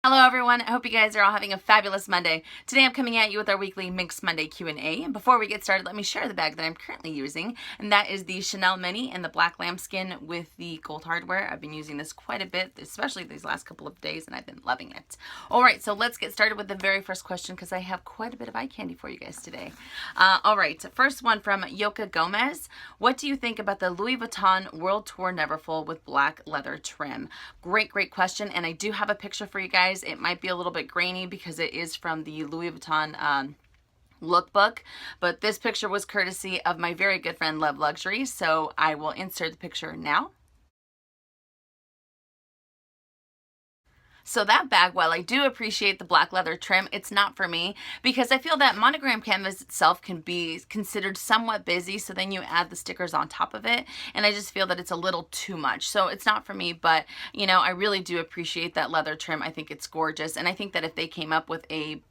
Hello everyone, I hope you guys are all having a fabulous Monday. Today I'm coming at you with our weekly Minks Monday Q&A. And before we get started, let me share the bag that I'm currently using. And that is the Chanel Mini in the black lambskin with the gold hardware. I've been using this quite a bit, especially these last couple of days, and I've been loving it. Alright, so let's get started with the very first question because I have quite a bit of eye candy for you guys today. Alright, first one from Yoka Gomez. What do you think about the Louis Vuitton World Tour Neverfull with black leather trim? Great question, and I do have a picture for you guys. It might be a little bit grainy because it is from the Louis Vuitton lookbook, but this picture was courtesy of my very good friend Love Luxury, so I will insert the picture now. So that bag, while I do appreciate the black leather trim, it's not for me because I feel that monogram canvas itself can be considered somewhat busy, so then you add the stickers on top of it, and I just feel that it's a little too much. So it's not for me, but you know, I really do appreciate that leather trim. I think it's gorgeous, and I think that if they came up with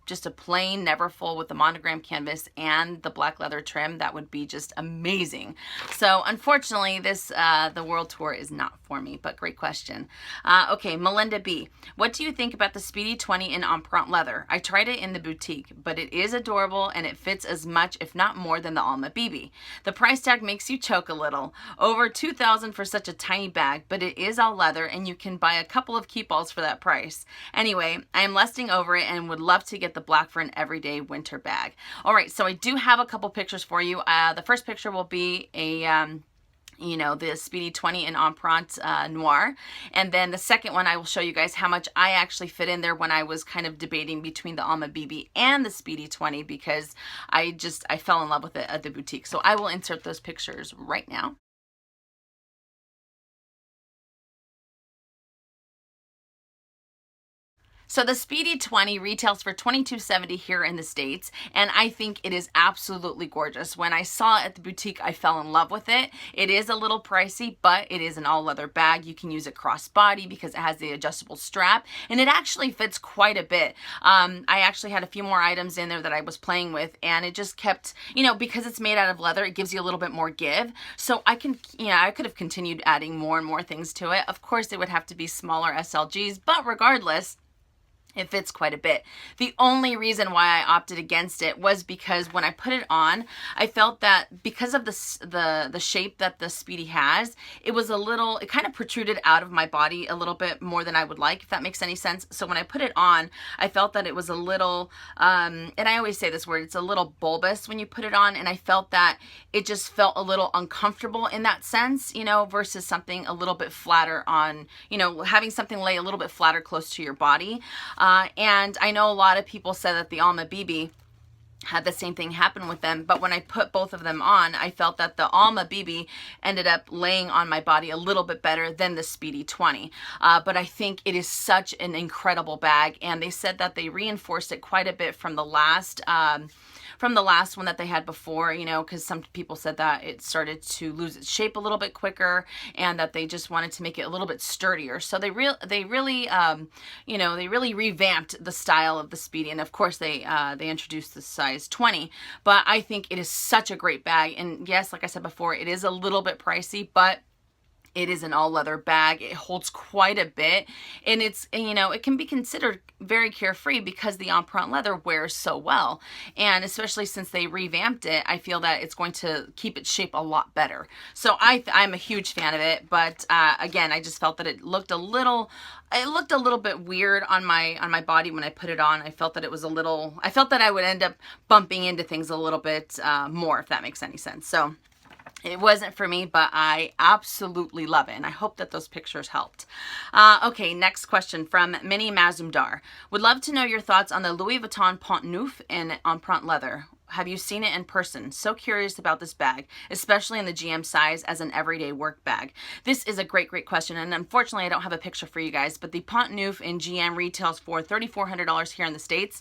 just a plain Neverfull with the monogram canvas and the black leather trim, that would be just amazing. So unfortunately, this the World Tour is not for me, but great question. Okay, Melinda B. What do you think about the Speedy 20 in Empreinte leather? I tried it in the boutique, but it is adorable and it fits as much, if not more, than the Alma BB. The price tag makes you choke a little. Over $2,000 for such a tiny bag, but it is all leather and you can buy a couple of keepalls for that price. Anyway, I am lusting over it and would love to get the black for an everyday winter bag. All right, so I do have a couple pictures for you. The first picture will be the Speedy 20 in Empreinte Noir. And then the second one, I will show you guys how much I actually fit in there when I was kind of debating between the Alma BB and the Speedy 20 because I fell in love with it at the boutique. So I will insert those pictures right now. So the Speedy 20 retails for $22.70 here in the States, and I think it is absolutely gorgeous. When I saw it at the boutique, I fell in love with it. It is a little pricey, but it is an all leather bag. You can use it crossbody because it has the adjustable strap, and it actually fits quite a bit. I actually had a few more items in there that I was playing with, and it just kept, because it's made out of leather, it gives you a little bit more give. So I could have continued adding more and more things to it. Of course, it would have to be smaller SLGs, but regardless, it fits quite a bit. The only reason why I opted against it was because when I put it on, I felt that because of the shape that the Speedy has, it kind of protruded out of my body a little bit more than I would like, if that makes any sense. So when I put it on, I felt that it was a little, and I always say this word, it's a little bulbous when you put it on, and I felt that it just felt a little uncomfortable in that sense, versus something a little bit flatter on, having something lay a little bit flatter close to your body. And I know a lot of people said that the Alma BB had the same thing happen with them, but when I put both of them on, I felt that the Alma BB ended up laying on my body a little bit better than the Speedy 20. But I think it is such an incredible bag, and they said that they reinforced it quite a bit from the last one that they had before, because some people said that it started to lose its shape a little bit quicker and that they just wanted to make it a little bit sturdier. So they really revamped the style of the Speedy, and of course they introduced the size 20. But I think it is such a great bag, and yes, like I said before, it is a little bit pricey, but it is an all leather bag. It holds quite a bit, and it's, it can be considered very carefree because the Empreinte leather wears so well. And especially since they revamped it, I feel that it's going to keep its shape a lot better. So I'm a huge fan of it, but again, I just felt that it looked a little bit weird on my body when I put it on. I felt that I felt that I would end up bumping into things a little bit more, if that makes any sense. So it wasn't for me, but I absolutely love it, and I hope that those pictures helped. Okay, next question from Minnie Mazumdar. Would love to know your thoughts on the Louis Vuitton Pont Neuf in Empreinte leather. Have you seen it in person? So curious about this bag, especially in the GM size as an everyday work bag. This is a great question, and unfortunately I don't have a picture for you guys, but the Pont Neuf in GM retails for $3,400 here in the States.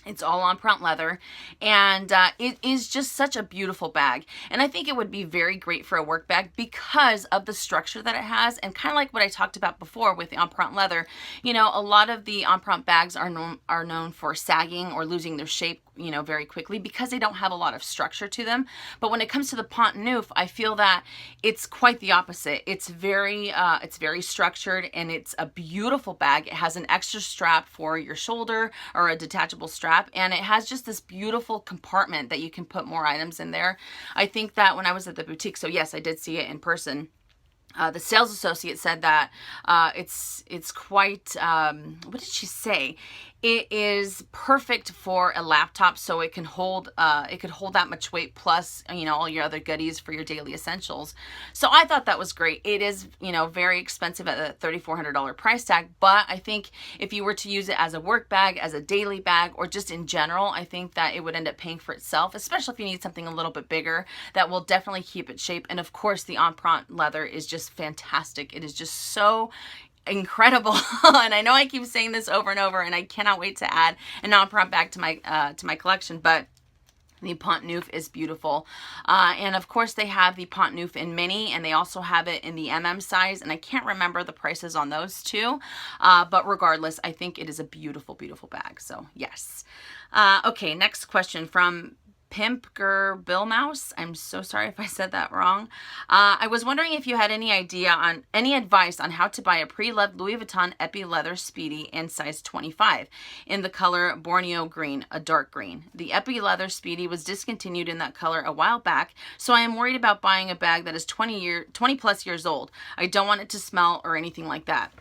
It's all on print leather, and it is just such a beautiful bag. And I think it would be very great for a work bag because of the structure that it has, and kind of like what I talked about before with the empreinte leather. You know, a lot of the empreinte bags are known for sagging or losing their shape, you know, very quickly because they don't have a lot of structure to them. But when it comes to the Pont Neuf, I feel that it's quite the opposite. It's very structured, and it's a beautiful bag. It has an extra strap for your shoulder, or a detachable strap, and it has just this beautiful compartment that you can put more items in there. I think that when I was at the boutique, so yes, I did see it in person, the sales associate said that it's quite, what did she say? It is perfect for a laptop, so it can hold it could hold that much weight, plus, you know, all your other goodies for your daily essentials. So I thought that was great. It is, you know, very expensive at a $3,400 price tag, but I think if you were to use it as a work bag, as a daily bag, or just in general, I think that it would end up paying for itself, especially if you need something a little bit bigger that will definitely keep its shape. And of course, the empreinte leather is just fantastic. It is just so incredible. And I know I keep saying this over and over, and I cannot wait to add a empreinte bag to my collection, but the Pont Neuf is beautiful. And of course they have the Pont Neuf in mini, and they also have it in the MM size, and I can't remember the prices on those two, but regardless, I think it is a beautiful, beautiful bag. So yes. Okay, next question from Pimpger Bill Mouse. I'm so sorry if I said that wrong. I was wondering if you had any advice on how to buy a pre-loved Louis Vuitton Epi Leather Speedy in size 25 in the color Borneo Green, a dark green. The Epi Leather Speedy was discontinued in that color a while back, so I am worried about buying a bag that is 20 plus years old. I don't want it to smell or anything like that.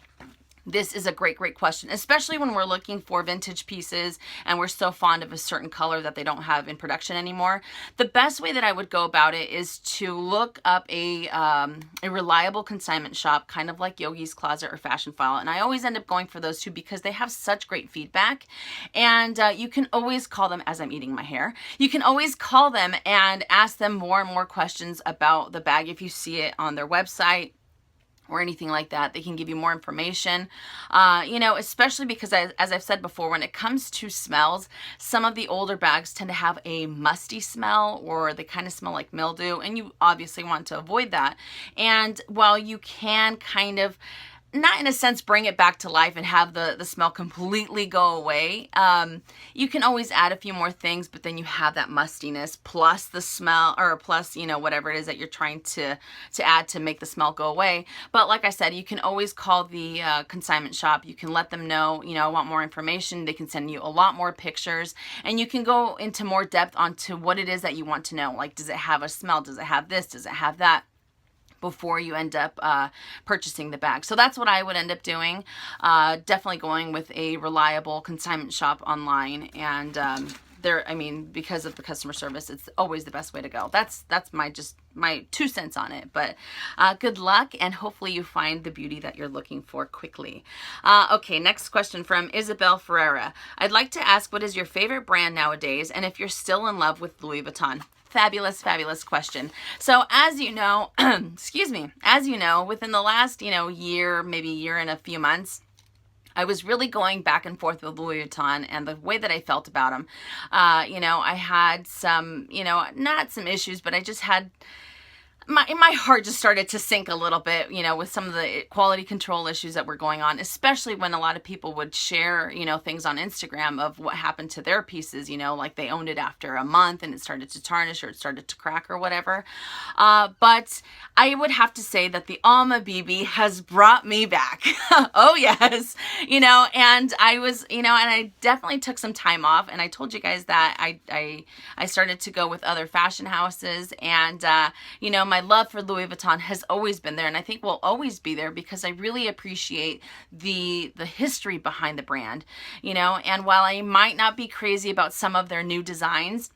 This is a great, great question, especially when we're looking for vintage pieces and we're so fond of a certain color that they don't have in production anymore. The best way that I would go about it is to look up a reliable consignment shop, kind of like Yogi's Closet or Fashion File. And I always end up going for those two because they have such great feedback. And you can always call them, as I'm eating my hair, you can always call them and ask them more and more questions about the bag if you see it on their website or anything like that. They can give you more information, you know, especially because as I've said before, when it comes to smells, some of the older bags tend to have a musty smell, or they kind of smell like mildew, and you obviously want to avoid that. And while you can kind of, not in a sense bring it back to life and have the smell completely go away, you can always add a few more things, but then you have that mustiness plus the smell, or plus, you know, whatever it is that you're trying to add to make the smell go away. But like I said, you can always call the consignment shop. You can let them know, you know, I want more information. They can send you a lot more pictures, and you can go into more depth onto what it is that you want to know. Like, does it have a smell? Does it have this? Does it have that? Before you end up purchasing the bag. So that's what I would end up doing. Definitely going with a reliable consignment shop online, and I mean, because of the customer service, it's always the best way to go. That's my 2 cents on it. But good luck, and hopefully you find the beauty that you're looking for quickly. Okay, next question from Isabel Ferreira. I'd like to ask, what is your favorite brand nowadays, and if you're still in love with Louis Vuitton? Fabulous, fabulous question. So as you know, excuse me, as you know, within the last, you know, year, maybe year and a few months, I was really going back and forth with Louis Vuitton and the way that I felt about them. You know, I had some, you know, not some issues, but I just had, my heart just started to sink a little bit, you know, with some of the quality control issues that were going on, especially when a lot of people would share, you know, things on Instagram of what happened to their pieces, you know, like they owned it after a month and it started to tarnish or it started to crack or whatever. But I would have to say that the Alma BB has brought me back. Oh yes, you know, and I was, you know, and I definitely took some time off, and I told you guys that I started to go with other fashion houses, and you know, my love for Louis Vuitton has always been there, and I think will always be there because I really appreciate the history behind the brand, you know. And while I might not be crazy about some of their new designs,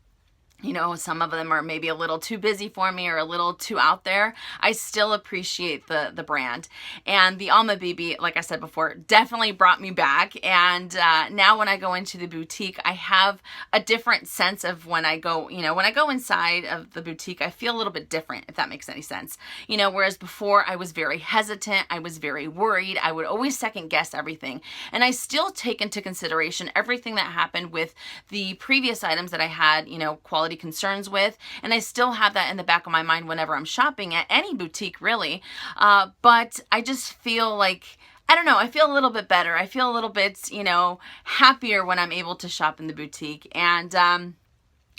you know, some of them are maybe a little too busy for me or a little too out there, I still appreciate the brand. And the Alma BB, like I said before, definitely brought me back. And now when I go into the boutique, I have a different sense of when I go, you know, when I go inside of the boutique, I feel a little bit different, if that makes any sense. You know, whereas before I was very hesitant, I was very worried, I would always second guess everything. And I still take into consideration everything that happened with the previous items that I had, you know, quality concerns with, and I still have that in the back of my mind whenever I'm shopping at any boutique, really. But I just feel like, I don't know, I feel a little bit better. I feel a little bit, you know, happier when I'm able to shop in the boutique. And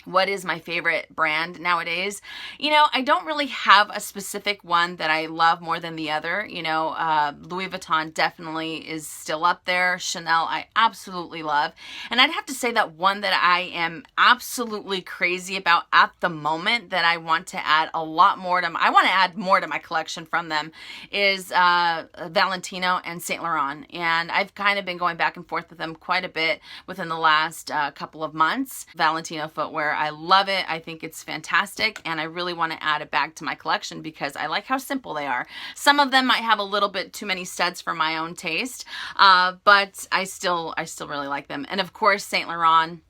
what is my favorite brand nowadays? You know, I don't really have a specific one that I love more than the other. You know, Louis Vuitton definitely is still up there. Chanel, I absolutely love. And I'd have to say that one that I am absolutely crazy about at the moment that I want to add a lot more to, I want to add more to my collection from them is Valentino and Saint Laurent. And I've kind of been going back and forth with them quite a bit within the last couple of months. Valentino footwear, I love it. I think it's fantastic, and I really want to add it back to my collection because I like how simple they are. Some of them might have a little bit too many studs for my own taste, but I still really like them. And of course, Saint Laurent,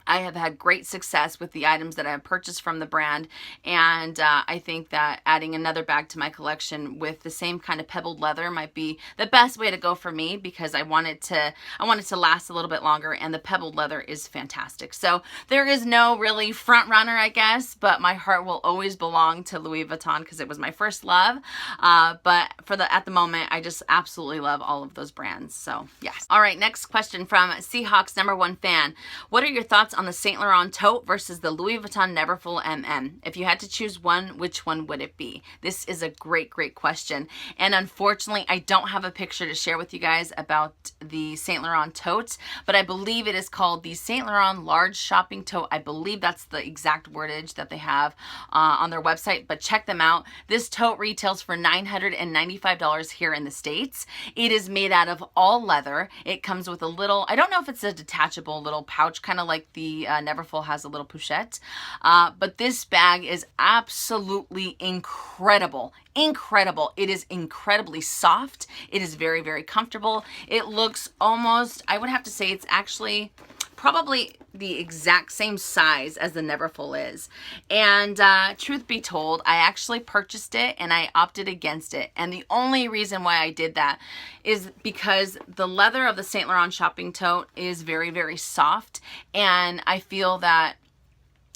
I have had great success with the items that I have purchased from the brand, and I think that adding another bag to my collection with the same kind of pebbled leather might be the best way to go for me because I want it to last a little bit longer, and the pebbled leather is fantastic. So there is no really front runner, I guess, but my heart will always belong to Louis Vuitton because it was my first love. But at the moment, I just absolutely love all of those brands. So yes. All right, next question from Seahawks #1 fan. What are your thoughts on the Saint Laurent Tote versus the Louis Vuitton Neverfull MM? If you had to choose one, which one would it be? This is a great question. And unfortunately, I don't have a picture to share with you guys about the Saint Laurent Tote, but I believe it is called the Saint Laurent Large Shopping Tote. I believe that's the exact wordage that they have on their website, but check them out. This tote retails for $995 here in the States. It is made out of all leather. It comes with a little, I don't know if it's a detachable little pouch, kind of like the Neverfull has a little pochette, but this bag is absolutely incredible. It is incredibly soft. It is very comfortable. It looks almost, I would have to say it's actually probably the exact same size as the Neverfull is. And truth be told, I actually purchased it and I opted against it. And the only reason why I did that is because the leather of the Saint Laurent shopping tote is very soft, and I feel that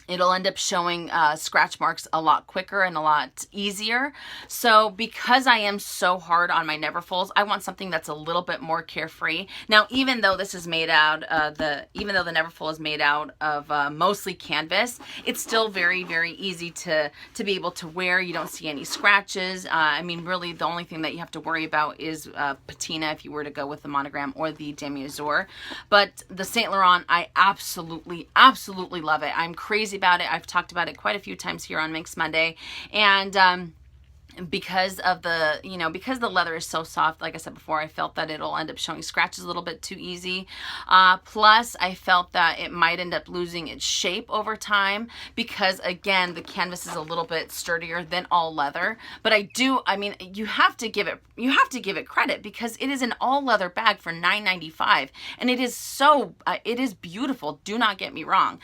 it'll end up showing scratch marks a lot quicker and a lot easier. So because I am so hard on my Neverfulls, I want something that's a little bit more carefree. Now, even though this is made out even though the Neverfull is made out of mostly canvas, it's still very easy to be able to wear. You don't see any scratches. I mean, really the only thing that you have to worry about is patina if you were to go with the monogram or the Damier Azure. But the Saint Laurent, I absolutely love it. I'm crazy about it. I've talked about it quite a few times here on Minks Monday, and because of the, you know, because the leather is so soft, like I said before, I felt that it'll end up showing scratches a little bit too easy. Plus, I felt that it might end up losing its shape over time because, again, the canvas is a little bit sturdier than all leather. But I mean, you have to give it credit because it is an all leather bag for $9.95, and it is so, it is beautiful. Do not get me wrong,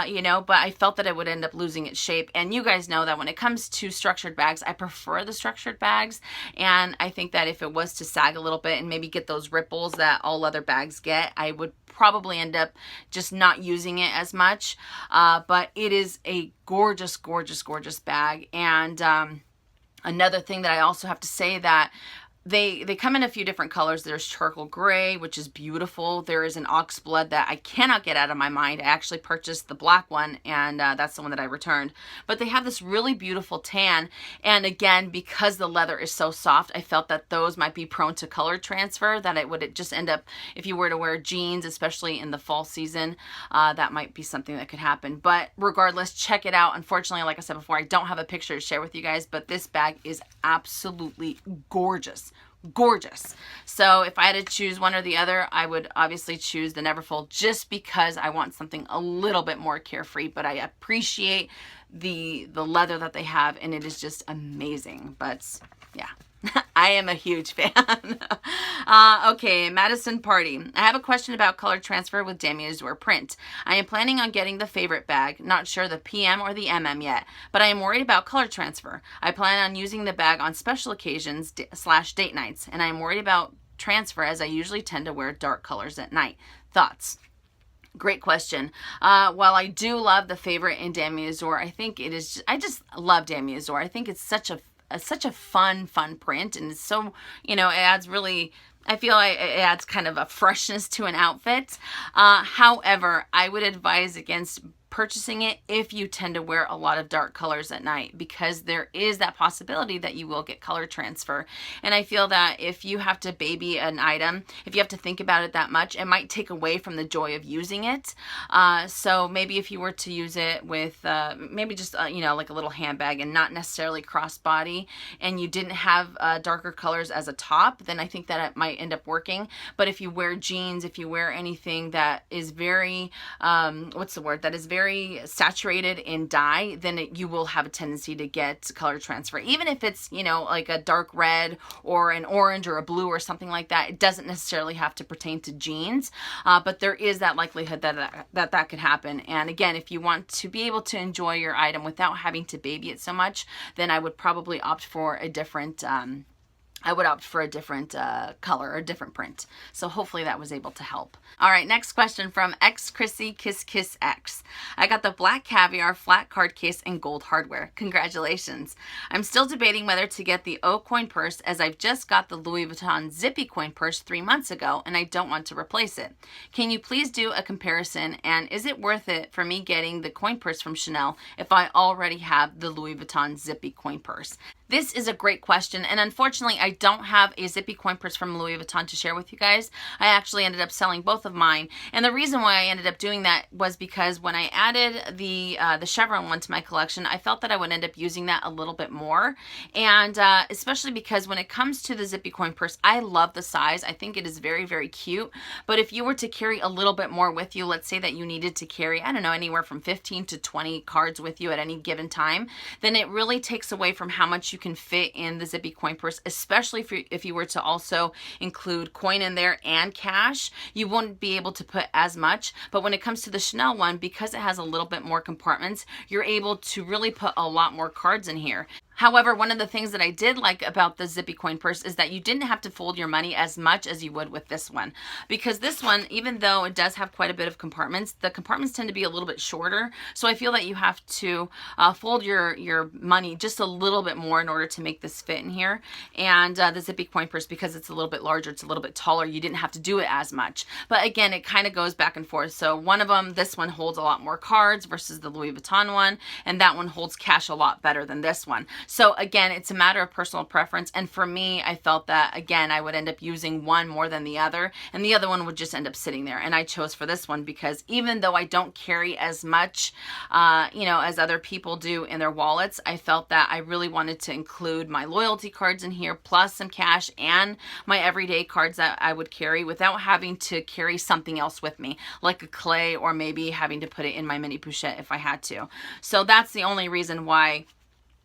you know, but I felt that it would end up losing its shape. And you guys know that when it comes to structured bags, I prefer the structured bags, and I think that if it was to sag a little bit and maybe get those ripples that all leather bags get, I would probably end up just not using it as much. But it is a gorgeous bag. And another thing that I also have to say that they come in a few different colors. There's charcoal gray, which is beautiful. There is an ox blood that I cannot get out of my mind. I actually purchased the black one, and that's the one that I returned. But they have this really beautiful tan, and again, because the leather is so soft, I felt that those might be prone to color transfer, that it would just end up, if you were to wear jeans, especially in the fall season, that might be something that could happen. But regardless, check it out. Unfortunately, like I said before, I don't have a picture to share with you guys, but this bag is absolutely gorgeous. gorgeous. So if I had to choose one or the other, I would obviously choose the Neverfull just because I want something a little bit more carefree, but I appreciate the leather that they have, and it is just amazing. But yeah. I am a huge fan. Okay, Madison Party. I have a question about color transfer with Damier Azure print. I am planning on getting the favorite bag, not sure the PM or the MM yet, but I am worried about color transfer. I plan on using the bag on special occasions / date nights, and I am worried about transfer as I usually tend to wear dark colors at night. Thoughts? Great question. While I do love the favorite in Damier Azure, I think it is, I just love Damier Azure. I think it's such a fun print, and it's so, you know, it adds really, I feel like it adds kind of a freshness to an outfit. However, I would advise against purchasing it if you tend to wear a lot of dark colors at night, because there is that possibility that you will get color transfer. And I feel that if you have to baby an item, if you have to think about it that much, it might take away from the joy of using it. So maybe if you were to use it with maybe just you know, like a little handbag and not necessarily crossbody, and you didn't have darker colors as a top, then I think that it might end up working. But if you wear jeans, if you wear anything that is very what's the word, that is very saturated in dye, then you will have a tendency to get color transfer. Even if it's, you know, like a dark red or an orange or a blue or something like that, it doesn't necessarily have to pertain to jeans, but there is that likelihood that could happen. And again, if you want to be able to enjoy your item without having to baby it so much, then I would probably opt for a different color or different print. So hopefully that was able to help. All right, next question from X Chrissy Kiss Kiss X. I got the black Caviar flat card case and gold hardware. Congratulations. I'm still debating whether to get the O coin purse, as I've just got the Louis Vuitton Zippy coin purse 3 months ago and I don't want to replace it. Can you please do a comparison, and is it worth it for me getting the coin purse from Chanel if I already have the Louis Vuitton Zippy coin purse? This is a great question, and unfortunately I don't have a Zippy coin purse from Louis Vuitton to share with you guys. I actually ended up selling both of mine, and the reason why I ended up doing that was because when I added the chevron one to my collection, I felt that I would end up using that a little bit more, and especially because when it comes to the Zippy coin purse, I love the size. I think it is very, very cute, but if you were to carry a little bit more with you, let's say that you needed to carry, I don't know, anywhere from 15 to 20 cards with you at any given time, then it really takes away from how much you can fit in the Zippy coin purse, especially if you were to also include coin in there and cash. You wouldn't be able to put as much, but when it comes to the Chanel one, because it has a little bit more compartments, you're able to really put a lot more cards in here. However, one of the things that I did like about the Zippy coin purse is that you didn't have to fold your money as much as you would with this one. Because this one, even though it does have quite a bit of compartments, the compartments tend to be a little bit shorter. So I feel that you have to fold your money just a little bit more in order to make this fit in here. And the Zippy coin purse, because it's a little bit larger, it's a little bit taller, you didn't have to do it as much. But again, it kind of goes back and forth. So one of them, this one holds a lot more cards versus the Louis Vuitton one, and that one holds cash a lot better than this one. So again, it's a matter of personal preference. And for me, I felt that, again, I would end up using one more than the other, and the other one would just end up sitting there. And I chose for this one because even though I don't carry as much, you know, as other people do in their wallets, I felt that I really wanted to include my loyalty cards in here, plus some cash and my everyday cards that I would carry without having to carry something else with me, like a clay, or maybe having to put it in my mini pochette if I had to. So that's the only reason why,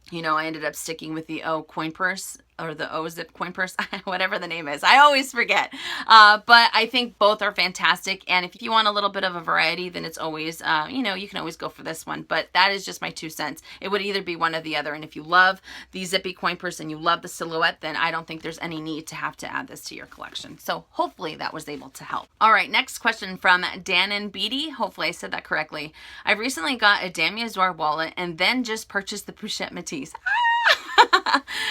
you know, I ended up sticking with the O coin purse, or the O zip coin purse, whatever the name is. I always forget. But I think both are fantastic. And if you want a little bit of a variety, then it's always, you know, you can always go for this one. But that is just my 2 cents. It would either be one or the other. And if you love the Zippy coin purse and you love the silhouette, then I don't think there's any need to have to add this to your collection. So hopefully that was able to help. All right, next question from Dan and Beatty. Hopefully I said that correctly. I recently got a Damier Azure wallet and then just purchased the Pochette Matisse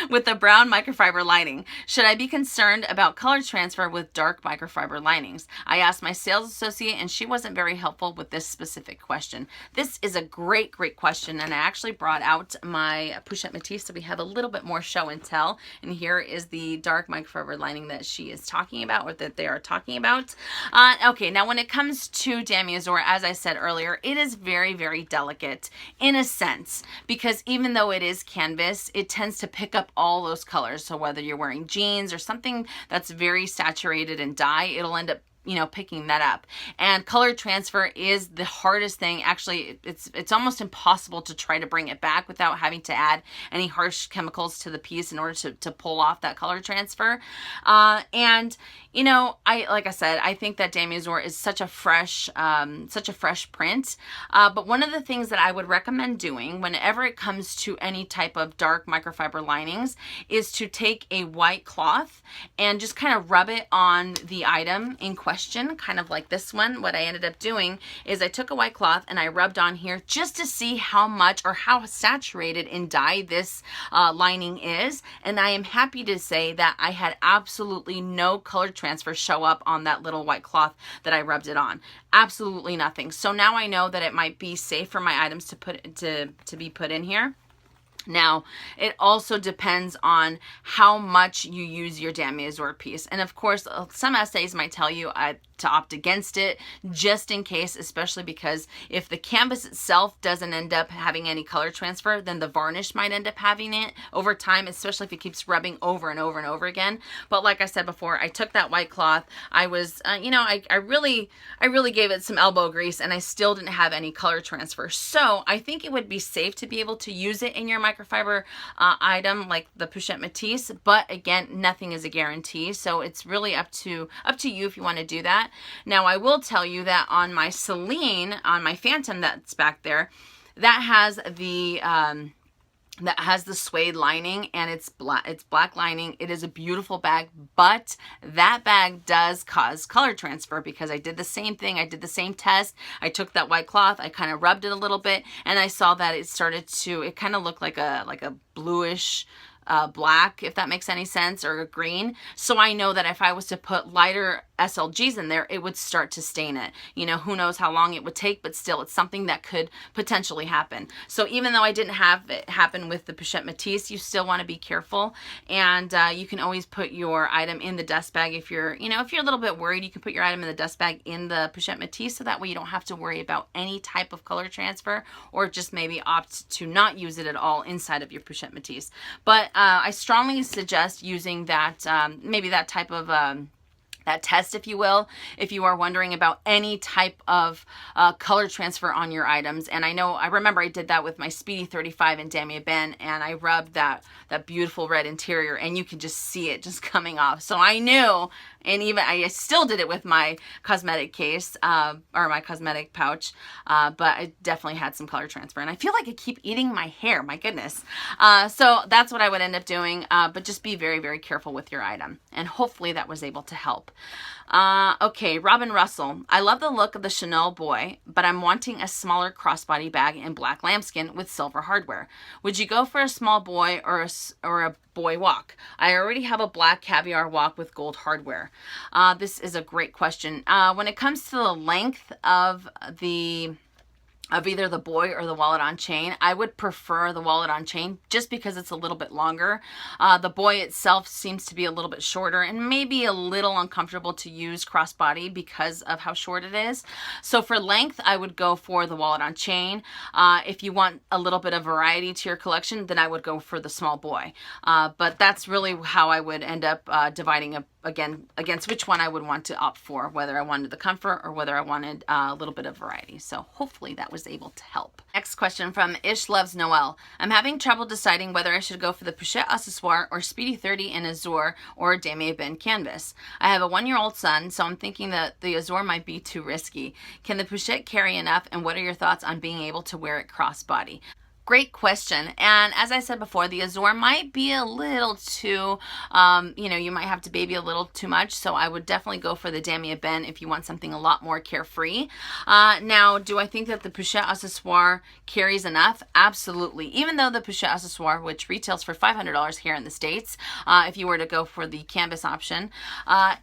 with the brown microfiber lining. Should I be concerned about color transfer with dark microfiber linings? I asked my sales associate and she wasn't very helpful with this specific question. This is a great question, and I actually brought out my Pochette Matisse so we have a little bit more show and tell. And here is the dark microfiber lining that she is talking about, or that they are talking about. Okay, now when it comes to Damier Azure, as I said earlier, it is very, very delicate in a sense, because even though it is canvas, it tends to pick up all those colors. So whether you're wearing jeans or something that's very saturated in dye, it'll end up, you know, picking that up. And color transfer is the hardest thing. Actually, it's almost impossible to try to bring it back without having to add any harsh chemicals to the piece in order to pull off that color transfer. And you know, like I said, I think that Damier Azur is such a fresh print. But one of the things that I would recommend doing whenever it comes to any type of dark microfiber linings is to take a white cloth and just kind of rub it on the item in question, kind of like this one. What I ended up doing is I took a white cloth and I rubbed on here just to see how much or how saturated in dye this lining is. And I am happy to say that I had absolutely no color transfer show up on that little white cloth that I rubbed it on. Absolutely nothing. So now I know that it might be safe for my items to be put in here. Now, it also depends on how much you use your Damier Azur piece. And of course, some essays might tell you to opt against it just in case, especially because if the canvas itself doesn't end up having any color transfer, then the varnish might end up having it over time, especially if it keeps rubbing over and over and over again. But like I said before, I took that white cloth. I was, you know, I really gave it some elbow grease and I still didn't have any color transfer. So I think it would be safe to be able to use it in your microfiber item like the Pochette Matisse, but again, nothing is a guarantee. So it's really up to you if you want to do that. Now, I will tell you that on my Celine, on my Phantom that's back there, that has the suede lining and it's black lining. It is a beautiful bag, but that bag does cause color transfer because I did the same thing. I did the same test. I took that white cloth, I kind of rubbed it a little bit, and I saw that it kind of looked like a bluish black, if that makes any sense, or a green. So I know that if I was to put lighter SLGs in there, it would start to stain it. You know, who knows how long it would take, but still it's something that could potentially happen. So even though I didn't have it happen with the Pochette Matisse, you still want to be careful. And you can always put your item in the dust bag if you're, you know, if you're a little bit worried, you can put your item in the dust bag in the Pochette Matisse, so that way you don't have to worry about any type of color transfer, or just maybe opt to not use it at all inside of your Pochette Matisse. But I strongly suggest using that, maybe that type of that test, if you will, if you are wondering about any type of color transfer on your items. And I remember I did that with my Speedy 35 in Damier Ben, and I rubbed that beautiful red interior, and you could just see it just coming off. So I knew, and even I still did it with my cosmetic case, or my cosmetic pouch, but I definitely had some color transfer. And I feel like I keep eating my hair, my goodness. So that's what I would end up doing, but just be very, very careful with your item. And hopefully that was able to help. Okay, Robin Russell. I love the look of the Chanel boy, but I'm wanting a smaller crossbody bag in black lambskin with silver hardware. Would you go for a small boy or a boy walk? I already have a black Caviar walk with gold hardware. This is a great question. When it comes to the length of either the boy or the wallet on chain, I would prefer the wallet on chain just because it's a little bit longer. The boy itself seems to be a little bit shorter and maybe a little uncomfortable to use crossbody because of how short it is. So for length, I would go for the wallet on chain. If you want a little bit of variety to your collection, then I would go for the small boy. But that's really how I would end up dividing up against which one I would want to opt for, whether I wanted the comfort or whether I wanted a little bit of variety. So hopefully that was able to help. Next question from Ish Loves Noel. I'm having trouble deciding whether I should go for the Pochette Accessoire or Speedy 30 in Azure or Damier Ben canvas. I have a 1-year-old son, so I'm thinking that the Azure might be too risky. Can the Pochette carry enough, and what are your thoughts on being able to wear it crossbody? Great question. And as I said before, the Azure might be a little too, you might have to baby a little too much. So I would definitely go for the Damier Ben if you want something a lot more carefree. Now, do I think that the Pochette Accessoire carries enough? Absolutely. Even though the Pochette Accessoire, which retails for $500 here in the States, if you were to go for the canvas option,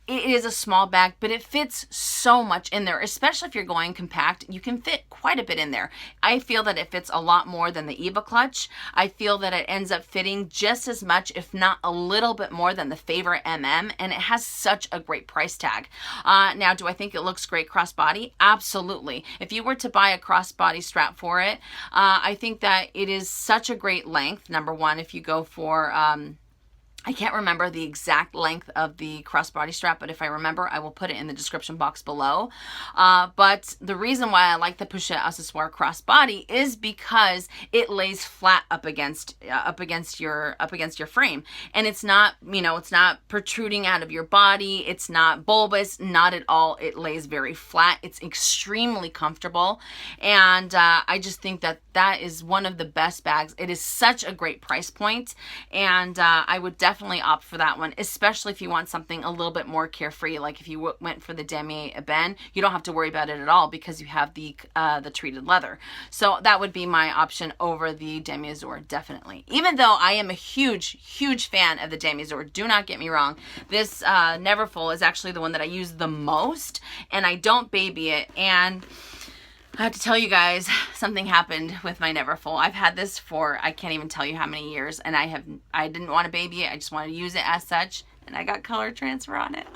it is a small bag, but it fits so much in there, especially if you're going compact. You can fit quite a bit in there. I feel that it fits a lot more than and the Eva clutch, I feel that it ends up fitting just as much, if not a little bit more than the Favorite MM, and it has such a great price tag. Now, do I think it looks great crossbody? Absolutely. If you were to buy a crossbody strap for it, I think that it is such a great length. Number one, if you go for, I can't remember the exact length of the crossbody strap, but if I remember, I will put it in the description box below. But the reason why I like the Pochette Accessoire crossbody is because it lays flat up against your frame, and it's not, you know, it's not protruding out of your body. It's not bulbous, not at all. It lays very flat. It's extremely comfortable, and I just think that that is one of the best bags. It is such a great price point, and I would definitely opt for that one, especially if you want something a little bit more carefree. Like if you went for the Damier Ebene, you don't have to worry about it at all because you have the treated leather. So that would be my option over the Damier Azur, definitely. Even though I am a huge fan of the Damier Azur, do not get me wrong. This Neverfull is actually the one that I use the most, and I don't baby it. And I have to tell you guys, something happened with my Neverfull. I've had this for, I can't even tell you how many years, and I didn't want to baby it. I just wanted to use it as such, and I got color transfer on it.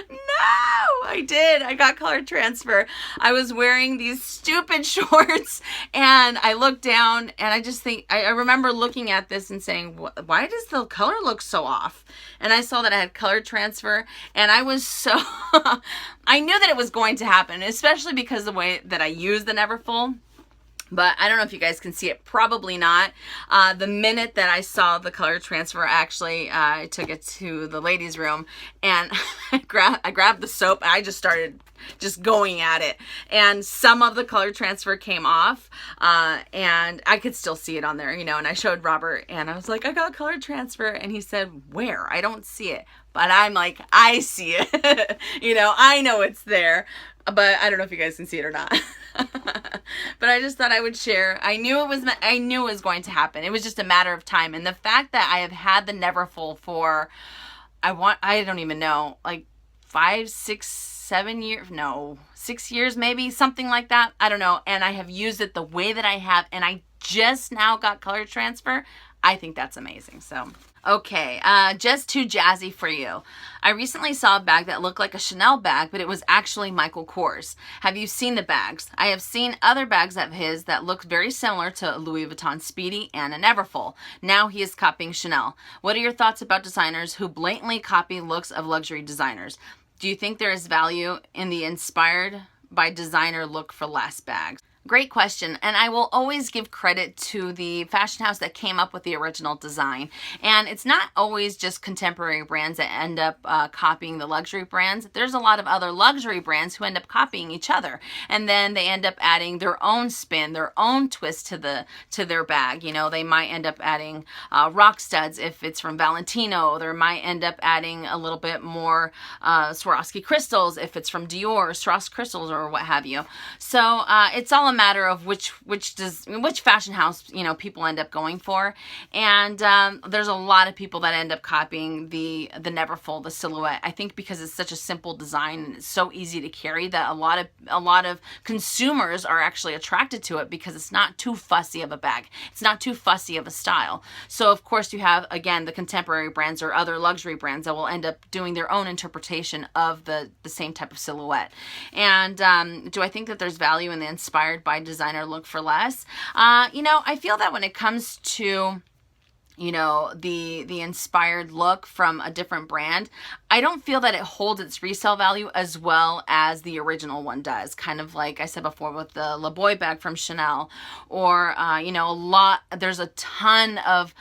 No, I did. I got color transfer. I was wearing these stupid shorts, and I looked down, and I just think, I remember looking at this and saying, why does the color look so off? And I saw that I had color transfer, and I was so, I knew that it was going to happen, especially because of the way that I use the Neverfull. But I don't know if you guys can see it. Probably not. The minute that I saw the color transfer, actually, I took it to the ladies' room, and I grabbed the soap, and I just started just going at it. And some of the color transfer came off, and I could still see it on there, you know, and I showed Robert, and I was like, I got color transfer, and he said, where? I don't see it. But I'm like, I see it. You know, I know it's there, but I don't know if you guys can see it or not. But I just thought I would share. I knew it was going to happen. It was just a matter of time. And the fact that I have had the Neverfull for, I don't even know, like 5, 6, 7 years, no, 6 years maybe, something like that. I don't know. And I have used it the way that I have, and I just now got color transfer. I think that's amazing. So, okay, just too jazzy for you. I recently saw a bag that looked like a Chanel bag, but it was actually Michael Kors. Have you seen the bags? I have seen other bags of his that look very similar to Louis Vuitton Speedy and a Neverfull. Now he is copying Chanel. What are your thoughts about designers who blatantly copy looks of luxury designers? Do you think there is value in the inspired by designer look for less bags? Great question, and I will always give credit to the fashion house that came up with the original design. And it's not always just contemporary brands that end up copying the luxury brands. There's a lot of other luxury brands who end up copying each other, and then they end up adding their own spin, their own twist to their bag. You know, they might end up adding rock studs if it's from Valentino. They might end up adding a little bit more Swarovski crystals if it's from Dior, Swarovski crystals, or what have you. So it's all a matter of which fashion house, you know, people end up going for. And there's a lot of people that end up copying the Neverfull, the silhouette. I think because it's such a simple design and it's so easy to carry that a lot of consumers are actually attracted to it because it's not too fussy of a bag. It's not too fussy of a style. So of course you have, again, the contemporary brands or other luxury brands that will end up doing their own interpretation of the same type of silhouette. And do I think that there's value in the inspired by designer look for less? You know, I feel that when it comes to, you know, the inspired look from a different brand, I don't feel that it holds its resale value as well as the original one does. Kind of like I said before with the La Boy bag from Chanel, or you know, there's a ton of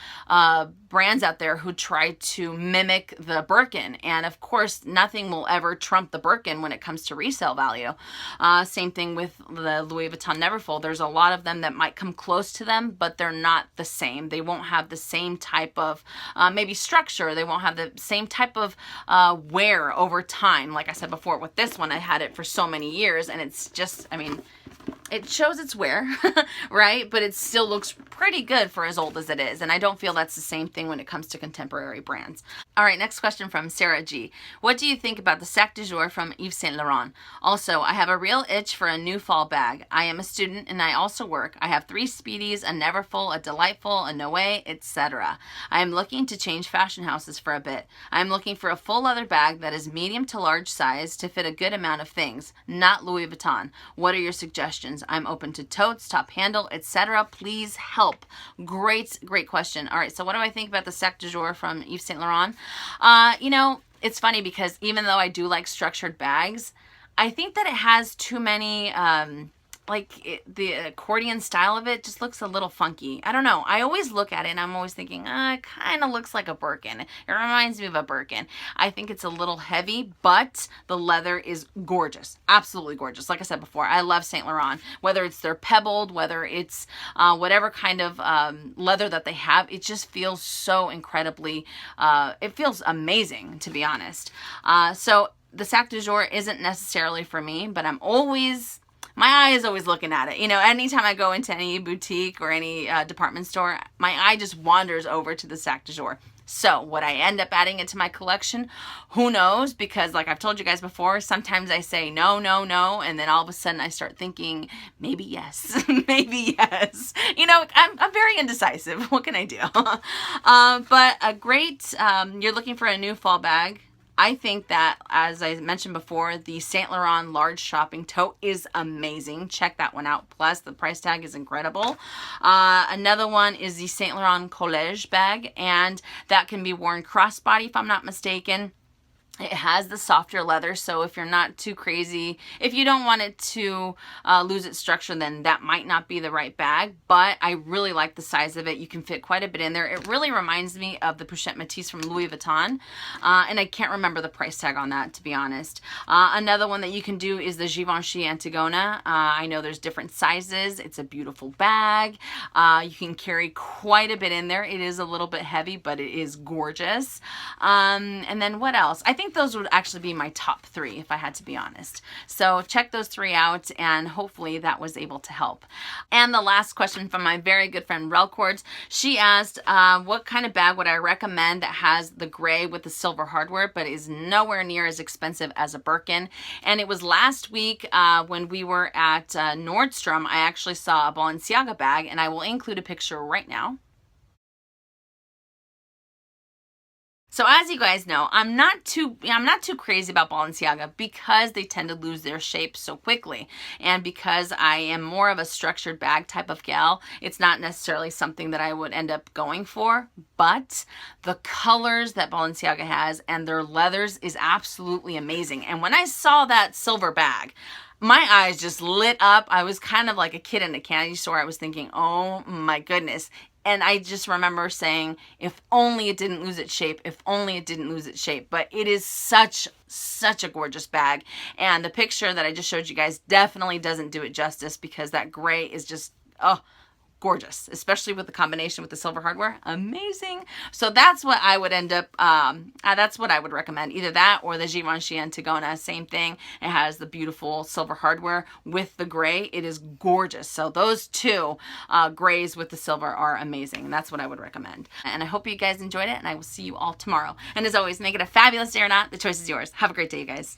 brands out there who try to mimic the Birkin, and of course nothing will ever trump the Birkin when it comes to resale value. Same thing with the Louis Vuitton Neverfull. There's a lot of them that might come close to them, but they're not the same. They won't have the same type of maybe structure. They won't have the same type of wear over time. Like I said before, with this one, I had it for so many years, and it's just, I mean, it shows its wear, right? But it still looks pretty good for as old as it is. And I don't feel that's the same thing when it comes to contemporary brands. All right, next question from Sarah G. What do you think about the Sec De Jour from Yves Saint-Laurent? Also, I have a real itch for a new fall bag. I am a student and I also work. I have 3 Speedies, a Neverfull, a Delightful, a Noé, etc. I am looking to change fashion houses for a bit. I am looking for a full leather bag that is medium to large size to fit a good amount of things, not Louis Vuitton. What are your suggestions? I'm open to totes, top handle, etc. Please help. Great question. All right, so what do I think about the Sec De Jour from Yves Saint-Laurent? You know, it's funny because even though I do like structured bags, I think that it has too many, the accordion style of it just looks a little funky. I don't know. I always look at it and I'm always thinking, it kind of looks like a Birkin. It reminds me of a Birkin. I think it's a little heavy, but the leather is gorgeous. Absolutely gorgeous. Like I said before, I love Saint Laurent. Whether it's their pebbled, whether it's whatever kind of leather that they have, it just feels so incredibly, it feels amazing, to be honest. So the Sec De Jour isn't necessarily for me, but my eye is always looking at it. You know, anytime I go into any boutique or any department store, my eye just wanders over to the Sec De Jour. So would I end up adding it to my collection? Who knows? Because like I've told you guys before, sometimes I say no, no, no, and then all of a sudden I start thinking, maybe yes, maybe yes. You know, I'm very indecisive. What can I do? But a great, you're looking for a new fall bag. I think that, as I mentioned before, the Saint Laurent large shopping tote is amazing. Check that one out. Plus, the price tag is incredible. Another one is the Saint Laurent Collège bag, and that can be worn crossbody if I'm not mistaken. It has the softer leather, so if you're not too crazy, if you don't want it to lose its structure, then that might not be the right bag, but I really like the size of it. You can fit quite a bit in there. It really reminds me of the Pochette Métis from Louis Vuitton, and I can't remember the price tag on that, to be honest. Another one that you can do is the Givenchy Antigona. I know there's different sizes. It's a beautiful bag. You can carry quite a bit in there. It is a little bit heavy, but it is gorgeous. And then what else? I think those would actually be my top 3 if I had to be honest. So check those 3 out and hopefully that was able to help. And the last question from my very good friend Relcords. She asked, what kind of bag would I recommend that has the gray with the silver hardware but is nowhere near as expensive as a Birkin? And it was last week when we were at Nordstrom, I actually saw a Balenciaga bag, and I will include a picture right now. So as you guys know, I'm not too crazy about Balenciaga because they tend to lose their shape so quickly. And because I am more of a structured bag type of gal, it's not necessarily something that I would end up going for. But the colors that Balenciaga has and their leathers is absolutely amazing. And when I saw that silver bag, my eyes just lit up. I was kind of like a kid in a candy store. I was thinking, oh my goodness. And I just remember saying, if only it didn't lose its shape, if only it didn't lose its shape. But it is such a gorgeous bag. And the picture that I just showed you guys definitely doesn't do it justice because that gray is just, oh, gorgeous, especially with the combination with the silver hardware. Amazing. So that's what I would end up, that's what I would recommend. Either that or the Givenchy Antigona, same thing. It has the beautiful silver hardware with the gray. It is gorgeous. So those 2 grays with the silver are amazing. And that's what I would recommend. And I hope you guys enjoyed it, and I will see you all tomorrow. And as always, make it a fabulous day or not. The choice is yours. Have a great day, you guys.